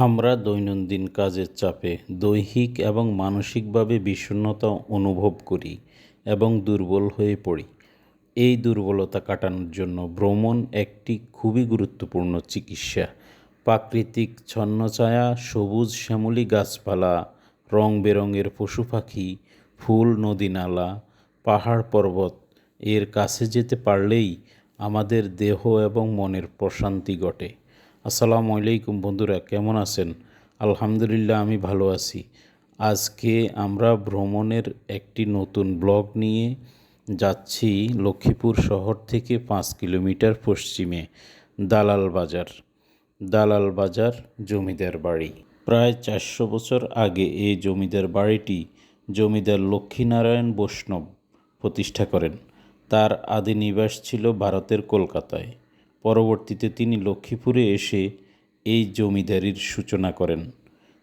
আমরা দৈনন্দিন কাজের চাপে দৈহিক এবং মানসিকভাবে বিষণ্ণতা অনুভব করি এবং দুর্বল হয়ে পড়ি। এই দুর্বলতা কাটানোর জন্য ভ্রমণ একটি খুবই গুরুত্বপূর্ণ চিকিৎসা। প্রাকৃতিক ছন্নছায়া, সবুজ শ্যামলী গাছপালা, রং বেরঙের পশু পাখি, ফুল, নদী নালা, পাহাড় পর্বত এর কাছে যেতে পারলেই আমাদের দেহ এবং মনের প্রশান্তি ঘটে। আসসালামু আলাইকুম বন্ধুরা, কেমন আছেন? আলহামদুলিল্লাহ, আমি ভালো আছি। আজকে আমরা ভ্রমণের একটি নতুন ব্লগ নিয়ে যাচ্ছি লক্ষ্মীপুর শহর থেকে 5 কিলোমিটার পশ্চিমে দালাল বাজার জমিদার বাড়ি। প্রায় 400 বছর আগে এই জমিদার বাড়িটি জমিদার লক্ষ্মীনারায়ণ বৈষ্ণব প্রতিষ্ঠা করেন। তার আদি নিবাস ছিল ভারতের কলকাতায়। পরবর্তীতে তিনি লক্ষ্মীপুরে এসে এই জমিদারির সূচনা করেন।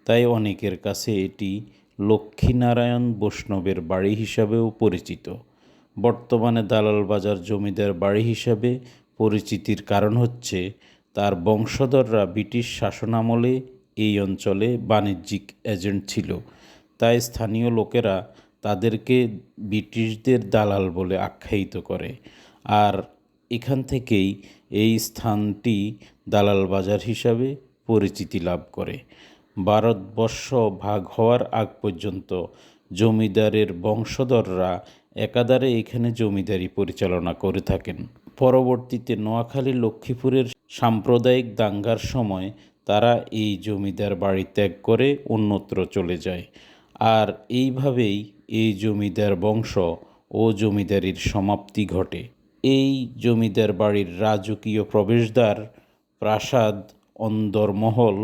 তাই অনেকের কাছে এটি লক্ষ্মীনারায়ণ বৈষ্ণবের বাড়ি হিসাবেও পরিচিত। বর্তমানে দালাল বাজার জমিদার বাড়ি হিসাবে পরিচিতির কারণ হচ্ছে তার বংশধররা ব্রিটিশ শাসনামলে এই অঞ্চলে বাণিজ্যিক এজেন্ট ছিল। তাই স্থানীয় লোকেরা তাদেরকে ব্রিটিশদের দালাল বলে আখ্যায়িত করে। আর এখান থেকেই এই স্থানটি দালাল বাজার হিসাবে পরিচিতি লাভ করে। ভারতবর্ষ ভাগ হওয়ার আগ পর্যন্ত জমিদারের বংশধররা একাধারে এখানে জমিদারি পরিচালনা করে থাকেন। পরবর্তীতে নোয়াখালী লক্ষ্মীপুরের সাম্প্রদায়িক দাঙ্গার সময় তারা এই জমিদার বাড়ি ত্যাগ করে অন্যত্র চলে যায়। আর এইভাবেই এই জমিদার বংশ ও জমিদারির সমাপ্তি ঘটে। এই জমিদার বাড়ির রাজকীয় প্রবেশদ্বার, প্রাসাদ, অন্দরমহল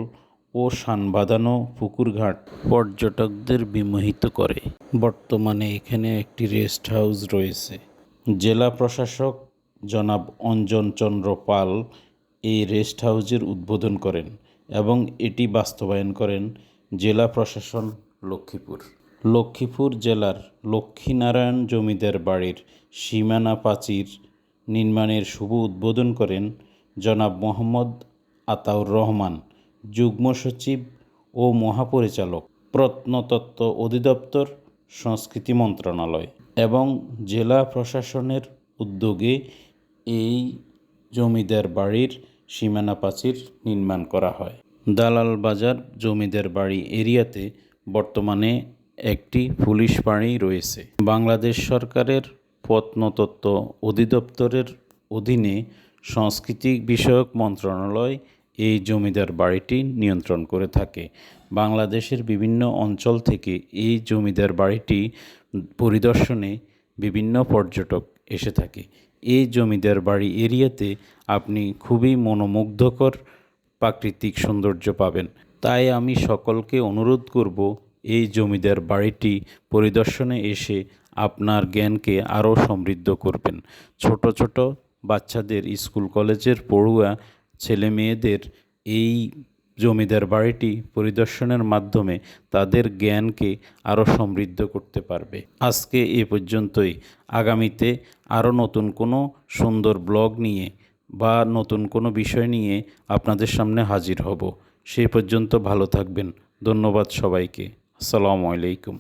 ও সানবাঁধানো পুকুরঘাট পর্যটকদের বিমোহিত করে। বর্তমানে এখানে একটি রেস্ট হাউস রয়েছে। জেলা প্রশাসক জনাব অঞ্জন চন্দ্র পাল এই রেস্ট হাউসের উদ্বোধন করেন এবং এটি বাস্তবায়ন করেন জেলা প্রশাসন লক্ষ্মীপুর জেলার লক্ষ্মীনারায়ণ জমিদার বাড়ির সীমানা প্রাচীর নির্মাণের শুভ উদ্বোধন করেন জনাব মোহাম্মদ আতাউর রহমান, যুগ্ম সচিব ও মহাপরিচালক, প্রত্নতত্ত্ব অধিদপ্তর, সংস্কৃতি মন্ত্রণালয় এবং জেলা প্রশাসনের উদ্যোগে এই জমিদার বাড়ির সীমানা প্রাচীর নির্মাণ করা হয়। দালাল বাজার জমিদার বাড়ি এরিয়াতে বর্তমানে একটি পুলিশ ফাঁড়ি রয়েছে। বাংলাদেশ সরকারের প্রত্নতত্ত্ব অধিদপ্তরের অধীনে সংস্কৃতি বিষয়ক মন্ত্রণালয় এই জমিদার বাড়িটি নিয়ন্ত্রণ করে থাকে। বাংলাদেশের বিভিন্ন অঞ্চল থেকে এই জমিদার বাড়িটি পরিদর্শনে বিভিন্ন পর্যটক এসে থাকে। এই জমিদার বাড়ি এরিয়াতে আপনি খুবই মনোমুগ্ধকর প্রাকৃতিক সৌন্দর্য পাবেন। তাই আমি সকলকে অনুরোধ করব এই জমিদার বাড়িটি পরিদর্শনে এসে আপনার জ্ঞানকে আরও সমৃদ্ধ করবেন। ছোট ছোট বাচ্চাদের, স্কুল কলেজের পড়ুয়া ছেলে মেয়েদের এই জমিদার বাড়িটি পরিদর্শনের মাধ্যমে তাদের জ্ঞানকে আরও সমৃদ্ধ করতে পারবে। আজকে এ পর্যন্তই। আগামীতে আরও নতুন কোনো সুন্দর ব্লগ নিয়ে বা নতুন কোনো বিষয় নিয়ে আপনাদের সামনে হাজির হব। সেই পর্যন্ত ভালো থাকবেন। ধন্যবাদ সবাইকে। আসসালামু আলাইকুম।